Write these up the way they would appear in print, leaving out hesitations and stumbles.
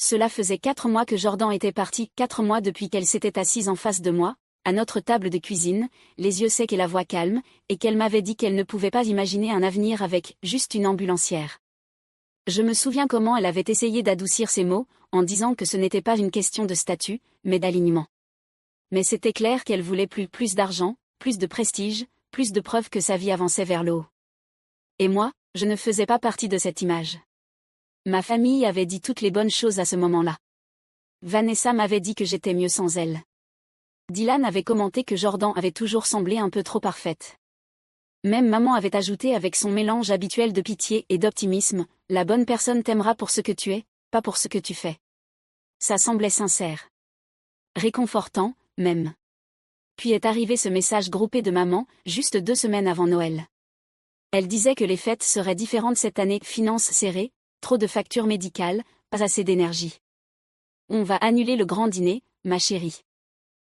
Cela faisait 4 mois que Jordan était parti, 4 mois depuis qu'elle s'était assise en face de moi, à notre table de cuisine, les yeux secs et la voix calme, et qu'elle m'avait dit qu'elle ne pouvait pas imaginer un avenir avec juste une ambulancière. Je me souviens comment elle avait essayé d'adoucir ses mots, en disant que ce n'était pas une question de statut, mais d'alignement. Mais c'était clair qu'elle voulait plus d'argent, plus de prestige, plus de preuves que sa vie avançait vers le haut. Et moi, je ne faisais pas partie de cette image. Ma famille avait dit toutes les bonnes choses à ce moment-là. Vanessa m'avait dit que j'étais mieux sans elle. Dylan avait commenté que Jordan avait toujours semblé un peu trop parfaite. Même maman avait ajouté avec son mélange habituel de pitié et d'optimisme, « La bonne personne t'aimera pour ce que tu es, pas pour ce que tu fais. » Ça semblait sincère. Réconfortant, même. Puis est arrivé ce message groupé de maman, juste 2 semaines avant Noël. Elle disait que les fêtes seraient différentes cette année, finances serrées, trop de factures médicales, pas assez d'énergie. On va annuler le grand dîner, ma chérie.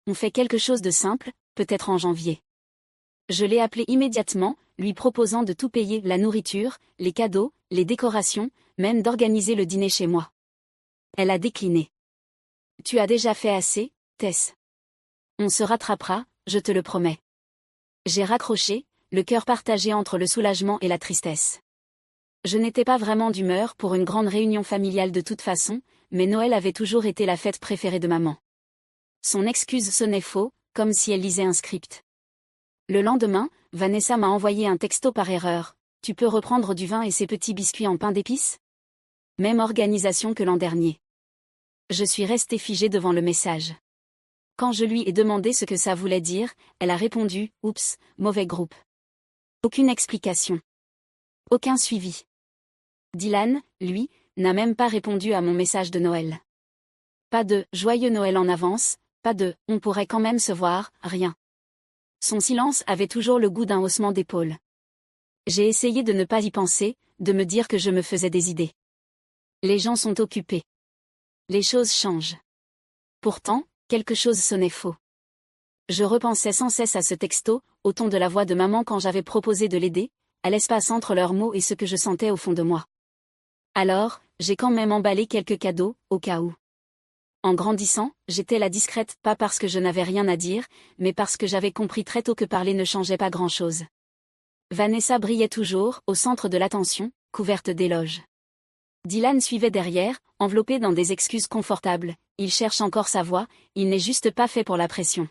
On fait quelque chose de simple, peut-être en janvier. Je l'ai appelée immédiatement, lui proposant de tout payer, la nourriture, les cadeaux, les décorations, même d'organiser le dîner chez moi. Elle a décliné. Tu as déjà fait assez, Tess. On se rattrapera, je te le promets. J'ai raccroché, le cœur partagé entre le soulagement et la tristesse. Je n'étais pas vraiment d'humeur pour une grande réunion familiale de toute façon, mais Noël avait toujours été la fête préférée de maman. Son excuse sonnait faux, comme si elle lisait un script. Le lendemain, Vanessa m'a envoyé un texto par erreur. « Tu peux reprendre du vin et ces petits biscuits en pain d'épices ?» Même organisation que l'an dernier. Je suis restée figée devant le message. Quand je lui ai demandé ce que ça voulait dire, elle a répondu « Oups, mauvais groupe ». Aucune explication. Aucun suivi. Dylan, lui, n'a même pas répondu à mon message de Noël. Pas de « Joyeux Noël en avance », pas de « On pourrait quand même se voir », rien. Son silence avait toujours le goût d'un haussement d'épaule. J'ai essayé de ne pas y penser, de me dire que je me faisais des idées. Les gens sont occupés. Les choses changent. Pourtant, quelque chose sonnait faux. Je repensais sans cesse à ce texto, au ton de la voix de maman quand j'avais proposé de l'aider, à l'espace entre leurs mots et ce que je sentais au fond de moi. Alors, j'ai quand même emballé quelques cadeaux, au cas où. En grandissant, j'étais la discrète, pas parce que je n'avais rien à dire, mais parce que j'avais compris très tôt que parler ne changeait pas grand-chose. Vanessa brillait toujours, au centre de l'attention, couverte d'éloges. Dylan suivait derrière, enveloppé dans des excuses confortables. Il cherche encore sa voix, il n'est juste pas fait pour la pression.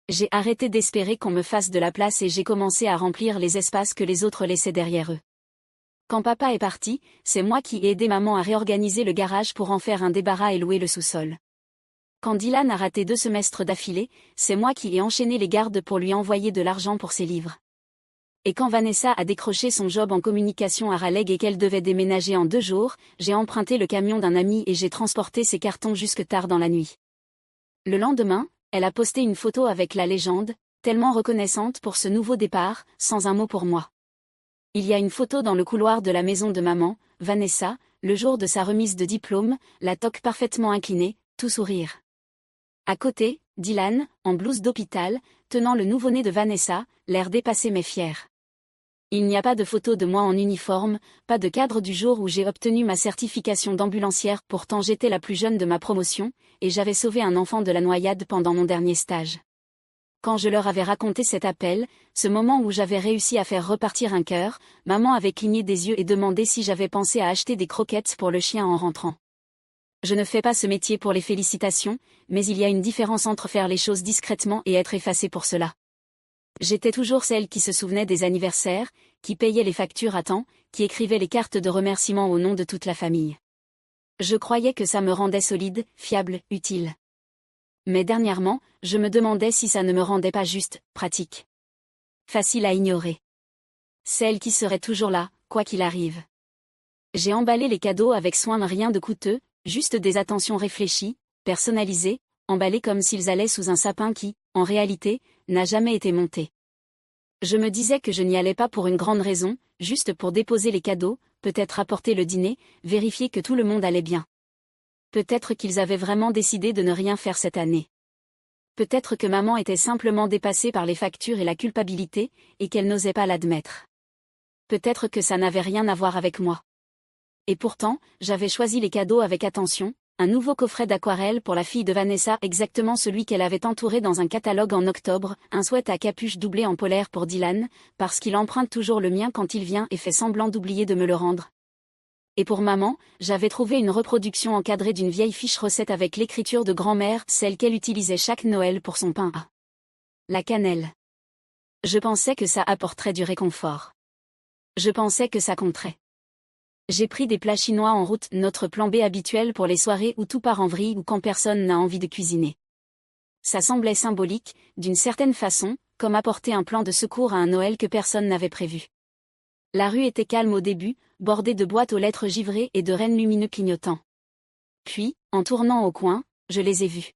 J'ai arrêté d'espérer qu'on me fasse de la place et j'ai commencé à remplir les espaces que les autres laissaient derrière eux. Quand papa est parti, c'est moi qui ai aidé maman à réorganiser le garage pour en faire un débarras et louer le sous-sol. Quand Dylan a raté 2 semestres d'affilée, c'est moi qui ai enchaîné les gardes pour lui envoyer de l'argent pour ses livres. Et quand Vanessa a décroché son job en communication à Raleigh et qu'elle devait déménager en 2 jours, j'ai emprunté le camion d'un ami et j'ai transporté ses cartons jusque tard dans la nuit. Le lendemain, elle a posté une photo avec la légende, tellement reconnaissante pour ce nouveau départ, sans un mot pour moi. Il y a une photo dans le couloir de la maison de maman, Vanessa, le jour de sa remise de diplôme, la toque parfaitement inclinée, tout sourire. À côté, Dylan, en blouse d'hôpital, tenant le nouveau-né de Vanessa, l'air dépassé mais fier. Il n'y a pas de photo de moi en uniforme, pas de cadre du jour où j'ai obtenu ma certification d'ambulancière, pourtant j'étais la plus jeune de ma promotion, et j'avais sauvé un enfant de la noyade pendant mon dernier stage. Quand je leur avais raconté cet appel, ce moment où j'avais réussi à faire repartir un cœur, maman avait cligné des yeux et demandé si j'avais pensé à acheter des croquettes pour le chien en rentrant. Je ne fais pas ce métier pour les félicitations, mais il y a une différence entre faire les choses discrètement et être effacée pour cela. J'étais toujours celle qui se souvenait des anniversaires, qui payait les factures à temps, qui écrivait les cartes de remerciement au nom de toute la famille. Je croyais que ça me rendait solide, fiable, utile. Mais dernièrement, je me demandais si ça ne me rendait pas juste pratique. Facile à ignorer. Celle qui serait toujours là, quoi qu'il arrive. J'ai emballé les cadeaux avec soin, rien de coûteux, juste des attentions réfléchies, personnalisées, emballées comme s'ils allaient sous un sapin qui, en réalité, n'a jamais été monté. Je me disais que je n'y allais pas pour une grande raison, juste pour déposer les cadeaux, peut-être apporter le dîner, vérifier que tout le monde allait bien. Peut-être qu'ils avaient vraiment décidé de ne rien faire cette année. Peut-être que maman était simplement dépassée par les factures et la culpabilité, et qu'elle n'osait pas l'admettre. Peut-être que ça n'avait rien à voir avec moi. Et pourtant, j'avais choisi les cadeaux avec attention, un nouveau coffret d'aquarelle pour la fille de Vanessa, exactement celui qu'elle avait entouré dans un catalogue en octobre, un sweat à capuche doublé en polaire pour Dylan, parce qu'il emprunte toujours le mien quand il vient et fait semblant d'oublier de me le rendre. Et pour maman, j'avais trouvé une reproduction encadrée d'une vieille fiche recette avec l'écriture de grand-mère, celle qu'elle utilisait chaque Noël pour son pain à la cannelle. Je pensais que ça apporterait du réconfort. Je pensais que ça compterait. J'ai pris des plats chinois en route, notre plan B habituel pour les soirées où tout part en vrille ou quand personne n'a envie de cuisiner. Ça semblait symbolique, d'une certaine façon, comme apporter un plan de secours à un Noël que personne n'avait prévu. La rue était calme au début, bordée de boîtes aux lettres givrées et de rennes lumineux clignotants. Puis, en tournant au coin, je les ai vus.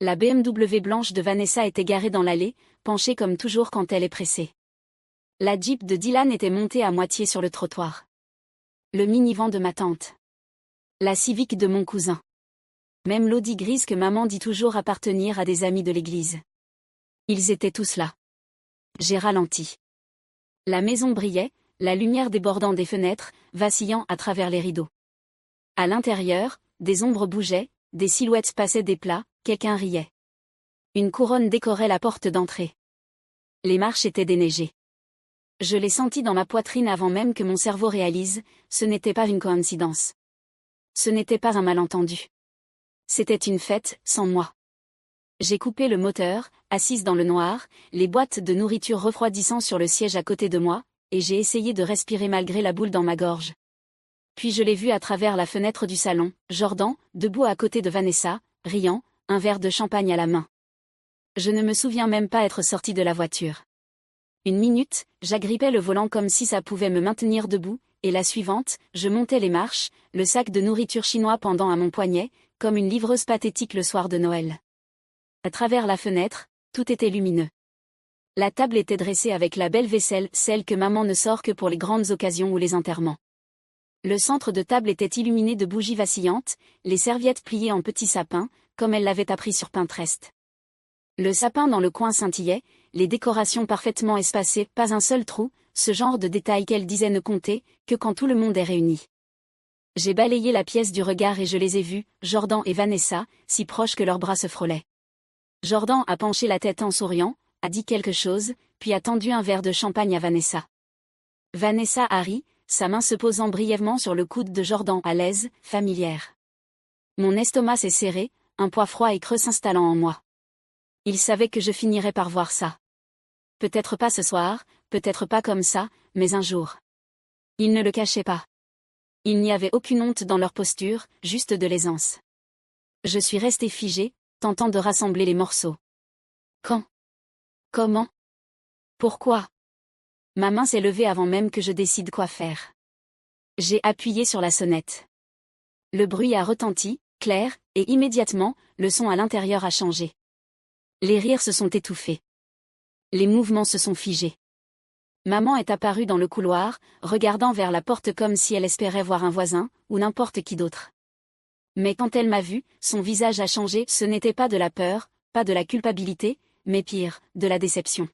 La BMW blanche de Vanessa était garée dans l'allée, penchée comme toujours quand elle est pressée. La Jeep de Dylan était montée à moitié sur le trottoir. Le minivan de ma tante. La Civic de mon cousin. Même l'Audi grise que maman dit toujours appartenir à des amis de l'église. Ils étaient tous là. J'ai ralenti. La maison brillait, la lumière débordant des fenêtres, vacillant à travers les rideaux. À l'intérieur, des ombres bougeaient, des silhouettes passaient des plats, quelqu'un riait. Une couronne décorait la porte d'entrée. Les marches étaient déneigées. Je l'ai senti dans ma poitrine avant même que mon cerveau réalise, ce n'était pas une coïncidence. Ce n'était pas un malentendu. C'était une fête, sans moi. J'ai coupé le moteur, assise dans le noir, les boîtes de nourriture refroidissant sur le siège à côté de moi, et j'ai essayé de respirer malgré la boule dans ma gorge. Puis je l'ai vu à travers la fenêtre du salon, Jordan, debout à côté de Vanessa, riant, un verre de champagne à la main. Je ne me souviens même pas être sortie de la voiture. Une minute, j'agrippais le volant comme si ça pouvait me maintenir debout, et la suivante, je montais les marches, le sac de nourriture chinois pendant à mon poignet, comme une livreuse pathétique le soir de Noël. À travers la fenêtre, tout était lumineux. La table était dressée avec la belle vaisselle, celle que maman ne sort que pour les grandes occasions ou les enterrements. Le centre de table était illuminé de bougies vacillantes, les serviettes pliées en petits sapins, comme elle l'avait appris sur Pinterest. Le sapin dans le coin scintillait, les décorations parfaitement espacées, pas un seul trou, ce genre de détail qu'elle disait ne compter que quand tout le monde est réuni. J'ai balayé la pièce du regard et je les ai vus, Jordan et Vanessa, si proches que leurs bras se frôlaient. Jordan a penché la tête en souriant, a dit quelque chose, puis a tendu un verre de champagne à Vanessa. Vanessa a ri, sa main se posant brièvement sur le coude de Jordan à l'aise, familière. Mon estomac s'est serré, un poids froid et creux s'installant en moi. Il savait que je finirais par voir ça. Peut-être pas ce soir, peut-être pas comme ça, mais un jour. Ils ne le cachaient pas. Il n'y avait aucune honte dans leur posture, juste de l'aisance. Je suis restée figée, tentant de rassembler les morceaux. Quand? Comment? Pourquoi? Ma main s'est levée avant même que je décide quoi faire. J'ai appuyé sur la sonnette. Le bruit a retenti, clair, et immédiatement, le son à l'intérieur a changé. Les rires se sont étouffés. Les mouvements se sont figés. Maman est apparue dans le couloir, regardant vers la porte comme si elle espérait voir un voisin, ou n'importe qui d'autre. Mais quand elle m'a vue, son visage a changé, ce n'était pas de la peur, pas de la culpabilité, mais pire, de la déception.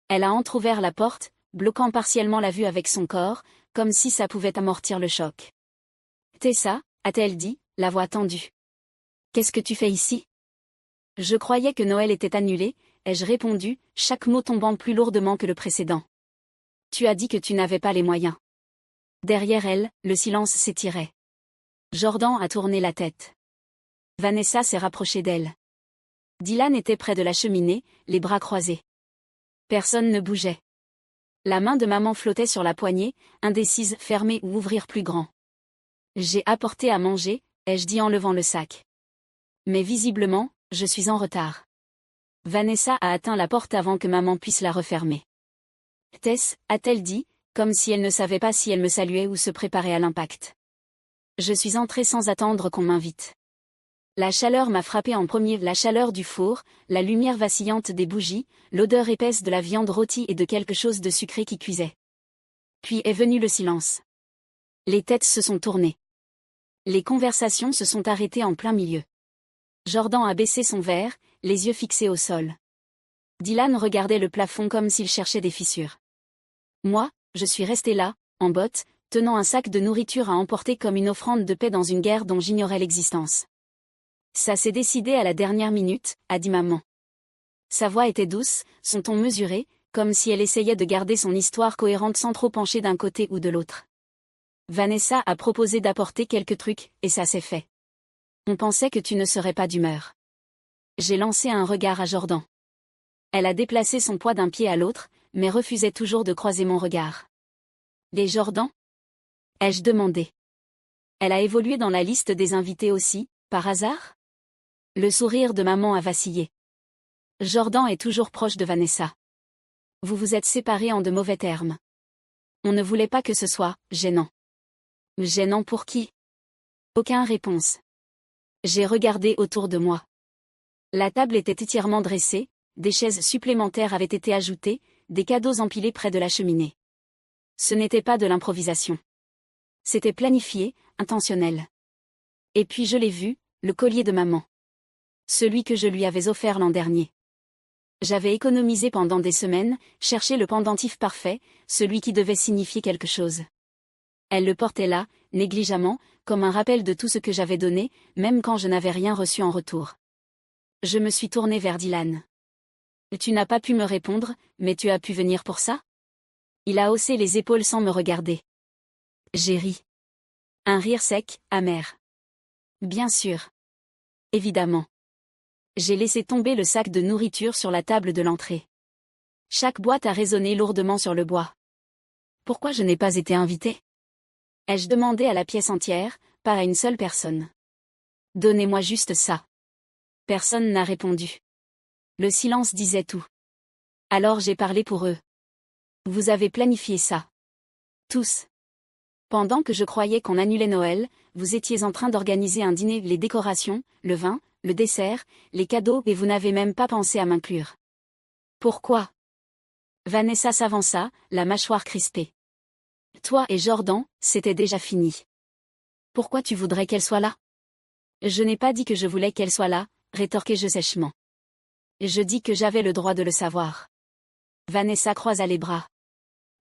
Elle a entrouvert la porte, bloquant partiellement la vue avec son corps, comme si ça pouvait amortir le choc. « Tessa » a-t-elle dit, la voix tendue. « Qu'est-ce que tu fais ici ?» Je croyais que Noël était annulé, ai-je répondu, chaque mot tombant plus lourdement que le précédent. Tu as dit que tu n'avais pas les moyens. Derrière elle, le silence s'étirait. Jordan a tourné la tête. Vanessa s'est rapprochée d'elle. Dylan était près de la cheminée, les bras croisés. Personne ne bougeait. La main de maman flottait sur la poignée, indécise, fermer ou ouvrir plus grand. J'ai apporté à manger, ai-je dit en levant le sac. Mais visiblement, je suis en retard. Vanessa a atteint la porte avant que maman puisse la refermer. Tess, a-t-elle dit, comme si elle ne savait pas si elle me saluait ou se préparait à l'impact. Je suis entrée sans attendre qu'on m'invite. La chaleur m'a frappé en premier, la chaleur du four, la lumière vacillante des bougies, l'odeur épaisse de la viande rôtie et de quelque chose de sucré qui cuisait. Puis est venu le silence. Les têtes se sont tournées. Les conversations se sont arrêtées en plein milieu. Jordan a baissé son verre, les yeux fixés au sol. Dylan regardait le plafond comme s'il cherchait des fissures. Moi, je suis restée là, en botte, tenant un sac de nourriture à emporter comme une offrande de paix dans une guerre dont j'ignorais l'existence. Ça s'est décidé à la dernière minute, a dit maman. Sa voix était douce, son ton mesuré, comme si elle essayait de garder son histoire cohérente sans trop pencher d'un côté ou de l'autre. Vanessa a proposé d'apporter quelques trucs, et ça s'est fait. On pensait que tu ne serais pas d'humeur. J'ai lancé un regard à Jordan. Elle a déplacé son poids d'un pied à l'autre, mais refusait toujours de croiser mon regard. Les Jordan ? Ai-je demandé. Elle a évolué dans la liste des invités aussi, par hasard ? Le sourire de maman a vacillé. Jordan est toujours proche de Vanessa. Vous vous êtes séparés en de mauvais termes. On ne voulait pas que ce soit gênant. Gênant pour qui ? Aucune réponse. J'ai regardé autour de moi. La table était entièrement dressée, des chaises supplémentaires avaient été ajoutées, des cadeaux empilés près de la cheminée. Ce n'était pas de l'improvisation. C'était planifié, intentionnel. Et puis je l'ai vu, le collier de maman. Celui que je lui avais offert l'an dernier. J'avais économisé pendant des semaines, cherché le pendentif parfait, celui qui devait signifier quelque chose. Elle le portait là, négligemment, comme un rappel de tout ce que j'avais donné, même quand je n'avais rien reçu en retour. Je me suis tournée vers Dylan. Tu n'as pas pu me répondre, mais tu as pu venir pour ça ? Il a haussé les épaules sans me regarder. J'ai ri. Un rire sec, amer. Bien sûr. Évidemment. J'ai laissé tomber le sac de nourriture sur la table de l'entrée. Chaque boîte a résonné lourdement sur le bois. Pourquoi je n'ai pas été invitée ? Ai-je demandé à la pièce entière, pas à une seule personne. Donnez-moi juste ça. Personne n'a répondu. Le silence disait tout. Alors j'ai parlé pour eux. Vous avez planifié ça. Tous. Pendant que je croyais qu'on annulait Noël, vous étiez en train d'organiser un dîner, les décorations, le vin, le dessert, les cadeaux, et vous n'avez même pas pensé à m'inclure. Pourquoi ? Vanessa s'avança, la mâchoire crispée. Toi et Jordan, c'était déjà fini. Pourquoi tu voudrais qu'elle soit là ? Je n'ai pas dit que je voulais qu'elle soit là, rétorquai-je sèchement. Je dis que j'avais le droit de le savoir. Vanessa croisa les bras.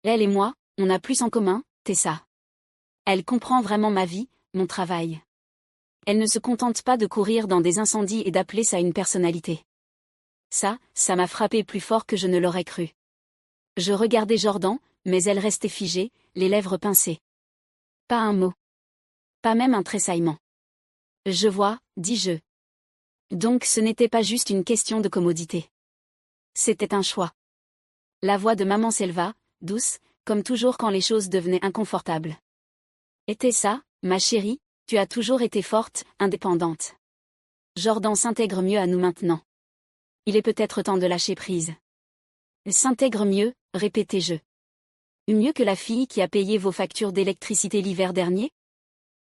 Elle et moi, on a plus en commun, Tessa. Elle comprend vraiment ma vie, mon travail. Elle ne se contente pas de courir dans des incendies et d'appeler ça une personnalité. Ça m'a frappé plus fort que je ne l'aurais cru. Je regardais Jordan, mais elle restait figée, les lèvres pincées. Pas un mot. Pas même un tressaillement. Je vois, dis-je. Donc ce n'était pas juste une question de commodité. C'était un choix. La voix de maman s'éleva, douce, comme toujours quand les choses devenaient inconfortables. Et ça, ma chérie, tu as toujours été forte, indépendante. Jordan s'intègre mieux à nous maintenant. Il est peut-être temps de lâcher prise. S'intègre mieux, répétai-je. Mieux que la fille qui a payé vos factures d'électricité l'hiver dernier ?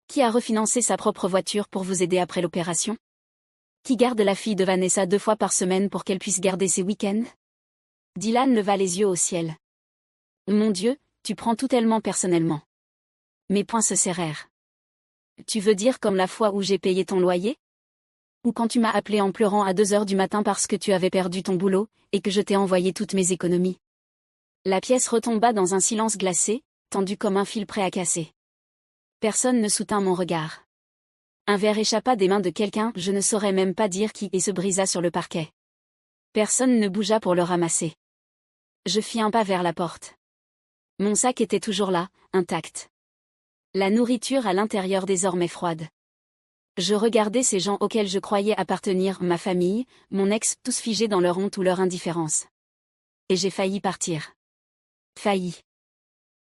Qui a refinancé sa propre voiture pour vous aider après l'opération ? Qui garde la fille de Vanessa 2 fois par semaine pour qu'elle puisse garder ses week-ends ? Dylan leva les yeux au ciel. Mon Dieu, tu prends tout tellement personnellement. Mes poings se serrèrent. Tu veux dire comme la fois où j'ai payé ton loyer ? Ou quand tu m'as appelé en pleurant à 2 heures du matin parce que tu avais perdu ton boulot, et que je t'ai envoyé toutes mes économies ? La pièce retomba dans un silence glacé, tendu comme un fil prêt à casser. Personne ne soutint mon regard. Un verre échappa des mains de quelqu'un, je ne saurais même pas dire qui, et se brisa sur le parquet. Personne ne bougea pour le ramasser. Je fis un pas vers la porte. Mon sac était toujours là, intact. La nourriture à l'intérieur désormais froide. Je regardais ces gens auxquels je croyais appartenir, ma famille, mon ex, tous figés dans leur honte ou leur indifférence. Et j'ai failli partir. Failli.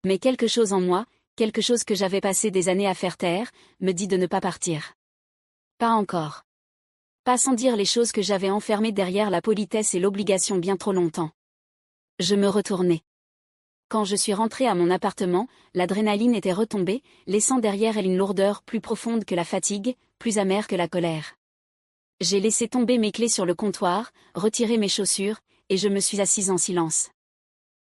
Mais quelque chose en moi, quelque chose que j'avais passé des années à faire taire, me dit de ne pas partir. Pas encore. Pas sans dire les choses que j'avais enfermées derrière la politesse et l'obligation bien trop longtemps. Je me retournai. Quand je suis rentrée à mon appartement, l'adrénaline était retombée, laissant derrière elle une lourdeur plus profonde que la fatigue, plus amère que la colère. J'ai laissé tomber mes clés sur le comptoir, retiré mes chaussures, et je me suis assise en silence.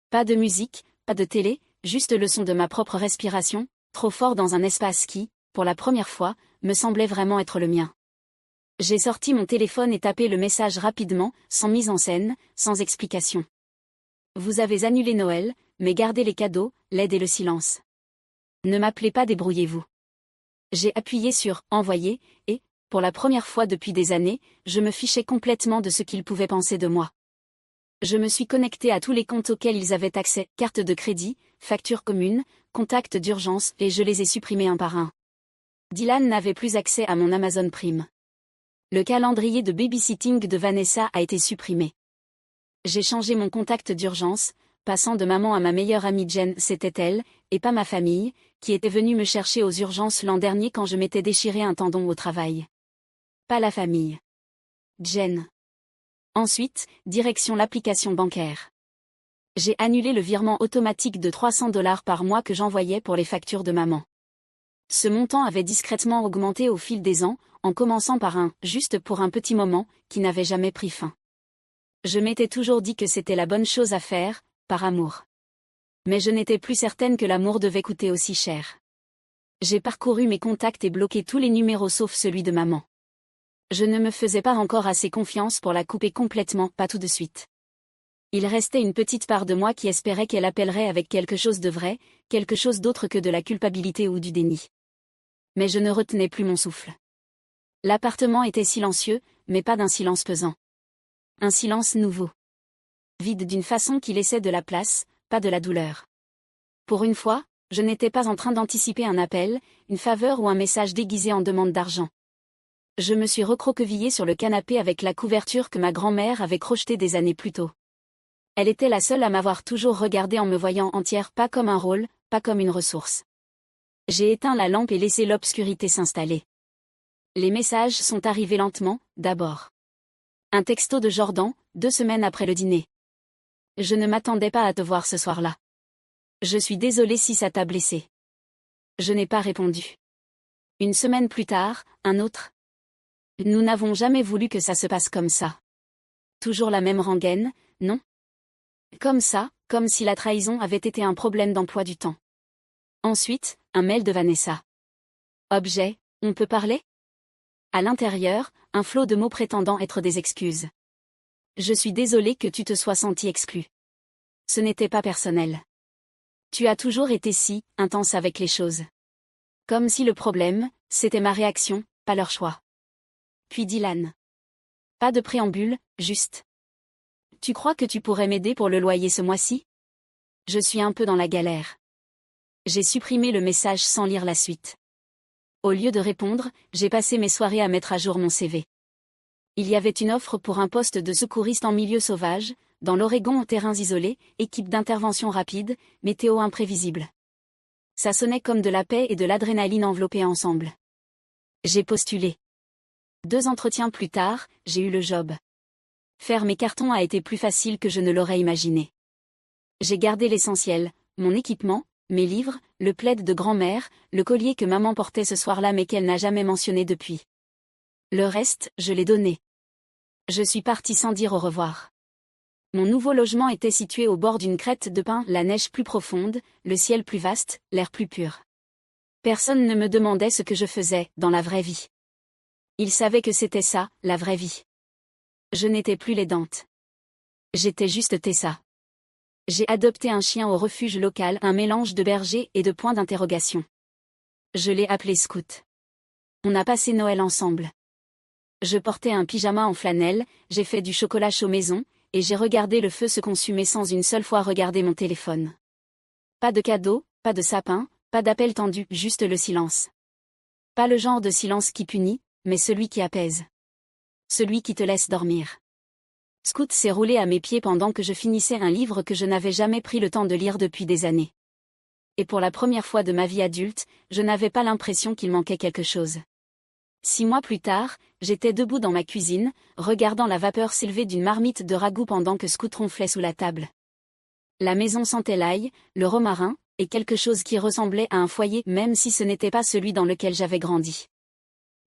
Pas de musique, pas de télé, juste le son de ma propre respiration, trop fort dans un espace qui, pour la première fois, me semblait vraiment être le mien. J'ai sorti mon téléphone et tapé le message rapidement, sans mise en scène, sans explication. Vous avez annulé Noël, mais gardez les cadeaux, l'aide et le silence. Ne m'appelez pas, débrouillez-vous. J'ai appuyé sur « Envoyer » et, pour la première fois depuis des années, je me fichais complètement de ce qu'ils pouvaient penser de moi. Je me suis connecté à tous les comptes auxquels ils avaient accès, cartes de crédit, factures communes, contacts d'urgence, et je les ai supprimés un par un. Dylan n'avait plus accès à mon Amazon Prime. Le calendrier de babysitting de Vanessa a été supprimé. J'ai changé mon contact d'urgence, passant de maman à ma meilleure amie Jen, c'était elle, et pas ma famille, qui était venue me chercher aux urgences l'an dernier quand je m'étais déchiré un tendon au travail. Pas la famille. Jen. Ensuite, direction l'application bancaire. J'ai annulé le virement automatique de $300 par mois que j'envoyais pour les factures de maman. Ce montant avait discrètement augmenté au fil des ans, en commençant par un « juste pour un petit moment » qui n'avait jamais pris fin. Je m'étais toujours dit que c'était la bonne chose à faire, par amour. Mais je n'étais plus certaine que l'amour devait coûter aussi cher. J'ai parcouru mes contacts et bloqué tous les numéros sauf celui de maman. Je ne me faisais pas encore assez confiance pour la couper complètement, pas tout de suite. Il restait une petite part de moi qui espérait qu'elle appellerait avec quelque chose de vrai, quelque chose d'autre que de la culpabilité ou du déni. Mais je ne retenais plus mon souffle. L'appartement était silencieux, mais pas d'un silence pesant. Un silence nouveau. Vide d'une façon qui laissait de la place, pas de la douleur. Pour une fois, je n'étais pas en train d'anticiper un appel, une faveur ou un message déguisé en demande d'argent. Je me suis recroquevillée sur le canapé avec la couverture que ma grand-mère avait crochetée des années plus tôt. Elle était la seule à m'avoir toujours regardée en me voyant entière, pas comme un rôle, pas comme une ressource. J'ai éteint la lampe et laissé l'obscurité s'installer. Les messages sont arrivés lentement, d'abord. Un texto de Jordan, 2 semaines après le dîner. Je ne m'attendais pas à te voir ce soir-là. Je suis désolée si ça t'a blessé. Je n'ai pas répondu. Une semaine plus tard, un autre. Nous n'avons jamais voulu que ça se passe comme ça. Toujours la même rengaine, non? Comme ça, comme si la trahison avait été un problème d'emploi du temps. Ensuite, un mail de Vanessa. Objet, on peut parler? À l'intérieur, un flot de mots prétendant être des excuses. Je suis désolée que tu te sois senti exclu. Ce n'était pas personnel. Tu as toujours été si intense avec les choses. Comme si le problème, c'était ma réaction, pas leur choix. Puis Dylan. Pas de préambule, juste. Tu crois que tu pourrais m'aider pour le loyer ce mois-ci? Je suis un peu dans la galère. J'ai supprimé le message sans lire la suite. Au lieu de répondre, j'ai passé mes soirées à mettre à jour mon CV. Il y avait une offre pour un poste de secouriste en milieu sauvage, dans l'Oregon en terrains isolés, équipe d'intervention rapide, météo imprévisible. Ça sonnait comme de la paix et de l'adrénaline enveloppées ensemble. J'ai postulé. 2 entretiens plus tard, j'ai eu le job. Faire mes cartons a été plus facile que je ne l'aurais imaginé. J'ai gardé l'essentiel, mon équipement, mes livres, le plaid de grand-mère, le collier que maman portait ce soir-là mais qu'elle n'a jamais mentionné depuis. Le reste, je l'ai donné. Je suis partie sans dire au revoir. Mon nouveau logement était situé au bord d'une crête de pin, la neige plus profonde, le ciel plus vaste, l'air plus pur. Personne ne me demandait ce que je faisais, dans la vraie vie. Ils savaient que c'était ça, la vraie vie. Je n'étais plus l'aidante. J'étais juste Tessa. J'ai adopté un chien au refuge local, un mélange de berger et de point d'interrogation. Je l'ai appelé Scout. On a passé Noël ensemble. Je portais un pyjama en flanelle, j'ai fait du chocolat chaud maison, et j'ai regardé le feu se consumer sans une seule fois regarder mon téléphone. Pas de cadeau, pas de sapin, pas d'appel tendu, juste le silence. Pas le genre de silence qui punit, mais celui qui apaise. Celui qui te laisse dormir. Scout s'est roulé à mes pieds pendant que je finissais un livre que je n'avais jamais pris le temps de lire depuis des années. Et pour la première fois de ma vie adulte, je n'avais pas l'impression qu'il manquait quelque chose. 6 mois plus tard, j'étais debout dans ma cuisine, regardant la vapeur s'élever d'une marmite de ragoût pendant que Scout ronflait sous la table. La maison sentait l'ail, le romarin, et quelque chose qui ressemblait à un foyer même si ce n'était pas celui dans lequel j'avais grandi.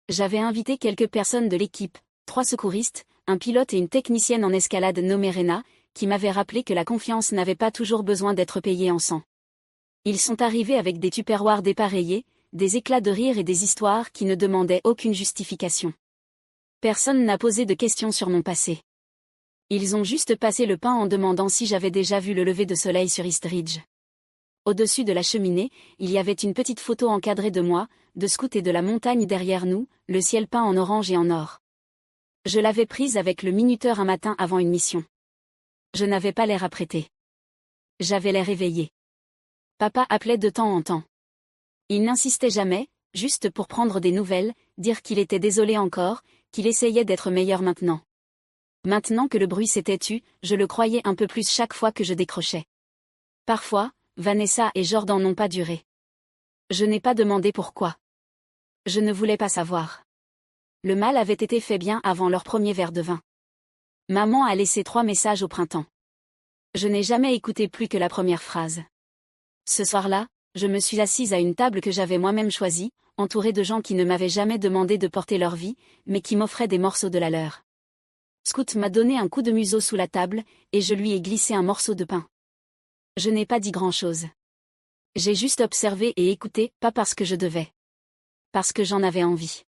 J'avais invité quelques personnes de l'équipe, 3 secouristes, un pilote et une technicienne en escalade nommée Rena, qui m'avaient rappelé que la confiance n'avait pas toujours besoin d'être payée en sang. Ils sont arrivés avec des tupperwares dépareillés, des éclats de rire et des histoires qui ne demandaient aucune justification. Personne n'a posé de questions sur mon passé. Ils ont juste passé le pain en demandant si j'avais déjà vu le lever de soleil sur East Ridge. Au-dessus de la cheminée, il y avait une petite photo encadrée de moi, de Scout et de la montagne derrière nous, le ciel peint en orange et en or. Je l'avais prise avec le minuteur un matin avant une mission. Je n'avais pas l'air apprêté. J'avais l'air éveillé. Papa appelait de temps en temps. Il n'insistait jamais, juste pour prendre des nouvelles, dire qu'il était désolé encore, qu'il essayait d'être meilleur maintenant. Maintenant que le bruit s'était tu, je le croyais un peu plus chaque fois que je décrochais. Parfois, Vanessa et Jordan n'ont pas duré. Je n'ai pas demandé pourquoi. Je ne voulais pas savoir. Le mal avait été fait bien avant leur premier verre de vin. Maman a laissé 3 messages au printemps. Je n'ai jamais écouté plus que la première phrase. Ce soir-là, je me suis assise à une table que j'avais moi-même choisie, entourée de gens qui ne m'avaient jamais demandé de porter leur vie, mais qui m'offraient des morceaux de la leur. Scout m'a donné un coup de museau sous la table, et je lui ai glissé un morceau de pain. Je n'ai pas dit grand-chose. J'ai juste observé et écouté, pas parce que je devais. Parce que j'en avais envie.